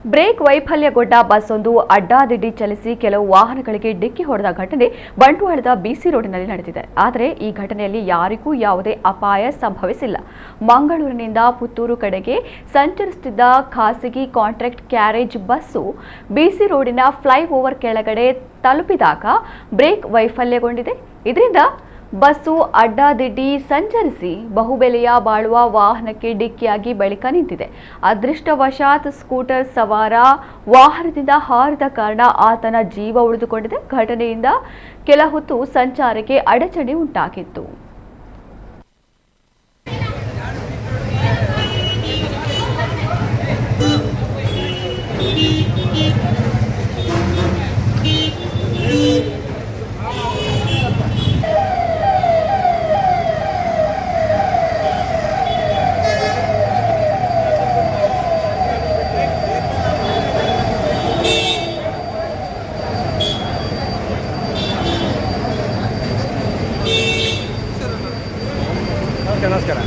Break ವೈಫಲ್ಯಗೊಂಡ ಬಸ್ಸೊಂದು ಅಡ್ಡಾದಿಡ್ಡಿ ಚಲಿಸಿ ಕೆಲವು ವಾಹನಗಳಿಗೆ ಡಿಕ್ಕಿ ಹೊಡೆದ ಘಟನೆ ಬಂಟ್ವಾಳದ ಬಿಸಿ ರೋಡಿನಲ್ಲಿ ನಡೆದಿದೆ. ಆದರೆ ಈ ಘಟನೆಯಲ್ಲಿ ಯಾರಿಗೂ ಯಾವುದೇ ಅಪಾಯ ಸಂಭವಿಸಿಲ್ಲ. ಮಂಗಳೂರಿನಿಂದ ಪುತ್ತೂರು ಕಡೆಗೆ ಸಂಚರಿಸುತ್ತಿದ್ದ ಖಾಸಗಿ ಕಾಂಟ್ರಾಕ್ಟ್ ಕ್ಯಾರೇಜ್ ಬಸ್ಸು ಬಿಸಿ ರೋಡಿನ ಫ್ಲೈಓವರ್ ಕೆಳಗಡೆ ತಲುಪಿದಾಗ ಬ್ರೇಕ್ ವೈಫಲ್ಯಗೊಂಡಿದೆ. ಇದರಿಂದ ಬಸ್ಸು ಅಡ್ಡಾದಿಡ್ಡಿ ಸಂಚರಿಸಿ ಬಹುಬೆಲೆಯ ಬಾಳುವ ವಾಹನಕ್ಕೆ ಡಿಕ್ಕಿಯಾಗಿ ಬಳಿಕ ನಿಂತಿದೆ. ಅದೃಷ್ಟವಶಾತ್ ಸ್ಕೂಟರ್ ಸವಾರ ವಾಹನದಿಂದ ಹಾರಿದ ಕಾರಣ ಆತನ ಜೀವ ಉಳಿದುಕೊಂಡಿದೆ. ಘಟನೆಯಿಂದ ಕೆಲ ಹೊತ್ತು ಸಂಚಾರಕ್ಕೆ ಅಡಚಣೆ ಉಂಟಾಗಿತ್ತು. ನಮಸ್ಕಾರ.